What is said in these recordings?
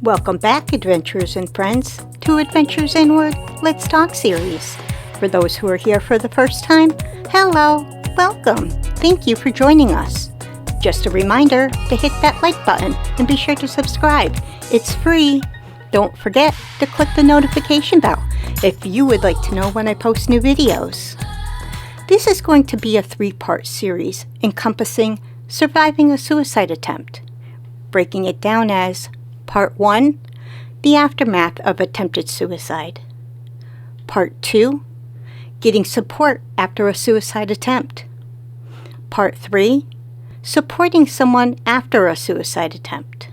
Welcome back, adventurers and friends, to Adventures Inward Let's Talk series. For those who are here for the first time, hello, welcome. Thank you for joining us. Just a reminder to hit that like button and be sure to subscribe. It's free. Don't forget to click the notification bell if you would like to know when I post new videos. This is going to be a 3-part series encompassing surviving a suicide attempt, breaking it down as Part 1, the aftermath of attempted suicide. Part 2, getting support after a suicide attempt. Part 3, supporting someone after a suicide attempt.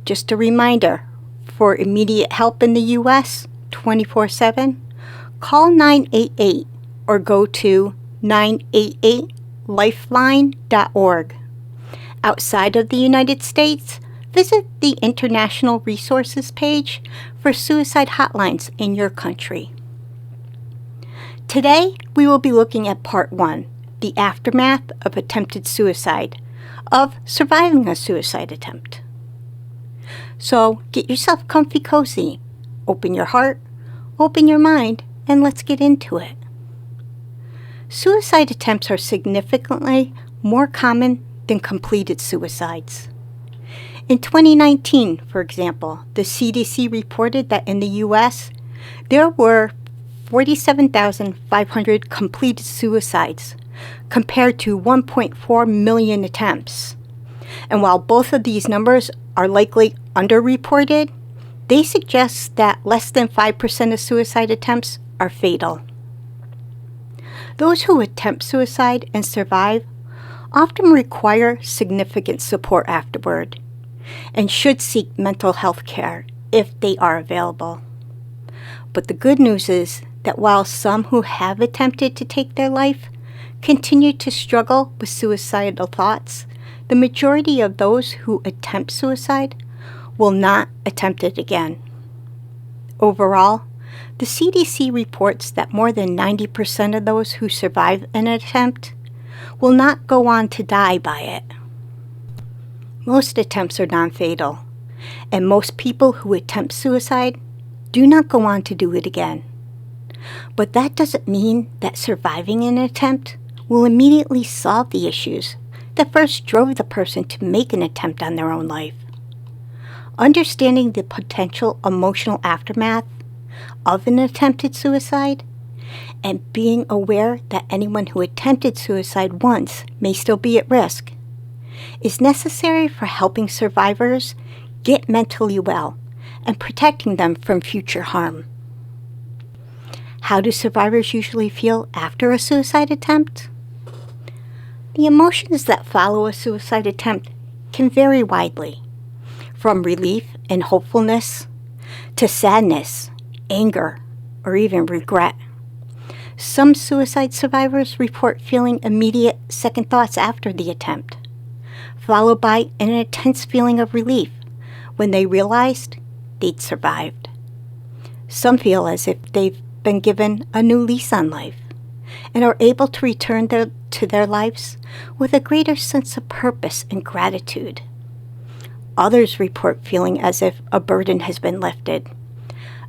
Just a reminder, for immediate help in the U.S. 24/7, call 988 or go to 988lifeline.org. Outside of the United States, visit the International Resources page for suicide hotlines in your country. Today, we will be looking at Part 1, the aftermath of attempted suicide, of surviving a suicide attempt. So, get yourself comfy cozy, open your heart, open your mind, and let's get into it. Suicide attempts are significantly more common than completed suicides. In 2019, for example, the CDC reported that in the U.S., there were 47,500 completed suicides compared to 1.4 million attempts. And while both of these numbers are likely underreported, they suggest that less than 5% of suicide attempts are fatal. Those who attempt suicide and survive often require significant support afterward and should seek mental health care if they are available. But the good news is that while some who have attempted to take their life continue to struggle with suicidal thoughts, the majority of those who attempt suicide will not attempt it again. Overall, the CDC reports that more than 90% of those who survive an attempt will not go on to die by it. Most attempts are non-fatal, and most people who attempt suicide do not go on to do it again. But that doesn't mean that surviving an attempt will immediately solve the issues that first drove the person to make an attempt on their own life. Understanding the potential emotional aftermath of an attempted suicide and being aware that anyone who attempted suicide once may still be at risk is necessary for helping survivors get mentally well and protecting them from future harm. How do survivors usually feel after a suicide attempt? The emotions that follow a suicide attempt can vary widely, from relief and hopefulness to sadness, anger, or even regret. Some suicide survivors report feeling immediate second thoughts after the attempt, followed by an intense feeling of relief when they realized they'd survived. Some feel as if they've been given a new lease on life and are able to return to their lives with a greater sense of purpose and gratitude. Others report feeling as if a burden has been lifted,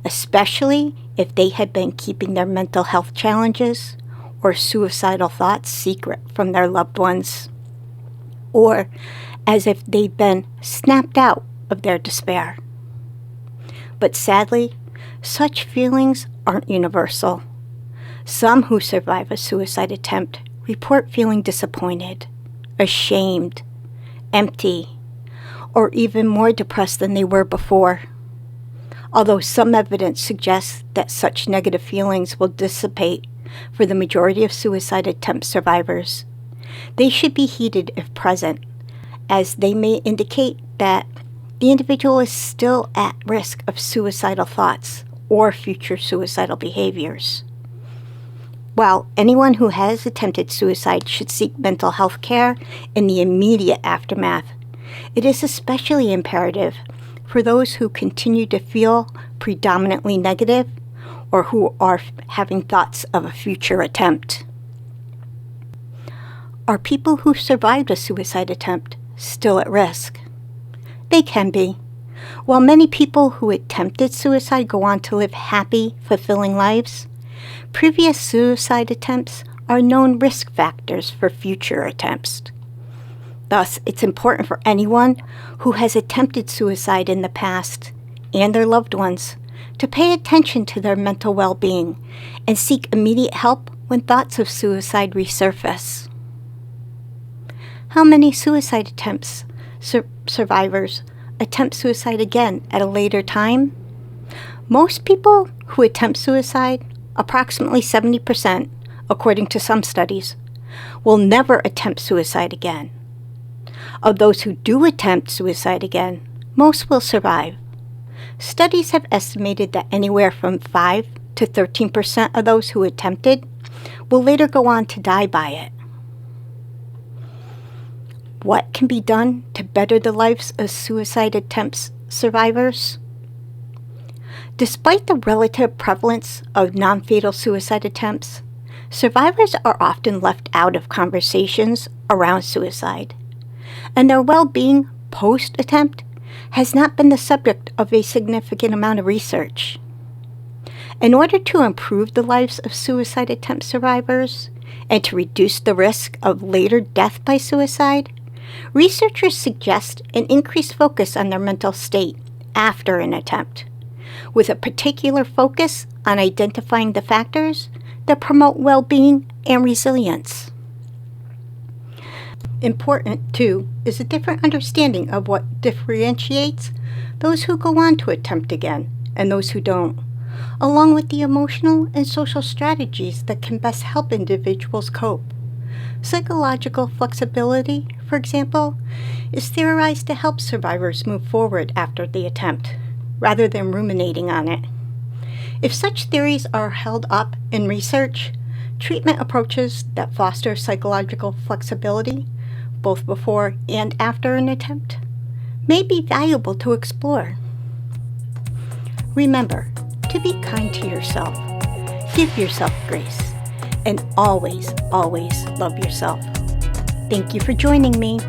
especially if they had been keeping their mental health challenges or suicidal thoughts secret from their loved ones, or as if they'd been snapped out of their despair. But sadly, such feelings aren't universal. Some who survive a suicide attempt report feeling disappointed, ashamed, empty, or even more depressed than they were before. Although some evidence suggests that such negative feelings will dissipate for the majority of suicide attempt survivors, they should be heeded if present, as they may indicate that the individual is still at risk of suicidal thoughts or future suicidal behaviors. While anyone who has attempted suicide should seek mental health care in the immediate aftermath, it is especially imperative for those who continue to feel predominantly negative or who are having thoughts of a future attempt. Are people who survived a suicide attempt still at risk? They can be. While many people who attempted suicide go on to live happy, fulfilling lives, previous suicide attempts are known risk factors for future attempts. Thus, it's important for anyone who has attempted suicide in the past, and their loved ones, to pay attention to their mental well-being and seek immediate help when thoughts of suicide resurface. How many suicide attempts survivors attempt suicide again at a later time? Most people who attempt suicide, approximately 70%, according to some studies, will never attempt suicide again. Of those who do attempt suicide again, most will survive. Studies have estimated that anywhere from 5 to 13% of those who attempted will later go on to die by it. What can be done to better the lives of suicide attempts survivors? Despite the relative prevalence of non-fatal suicide attempts, survivors are often left out of conversations around suicide, and their well-being post-attempt has not been the subject of a significant amount of research. In order to improve the lives of suicide attempt survivors and to reduce the risk of later death by suicide, researchers suggest an increased focus on their mental state after an attempt, with a particular focus on identifying the factors that promote well-being and resilience. Important, too, is a different understanding of what differentiates those who go on to attempt again and those who don't, along with the emotional and social strategies that can best help individuals cope. Psychological flexibility, for example, is theorized to help survivors move forward after the attempt, rather than ruminating on it. If such theories are held up in research, treatment approaches that foster psychological flexibility, both before and after an attempt, may be valuable to explore. Remember to be kind to yourself, give yourself grace, and always, always love yourself. Thank you for joining me.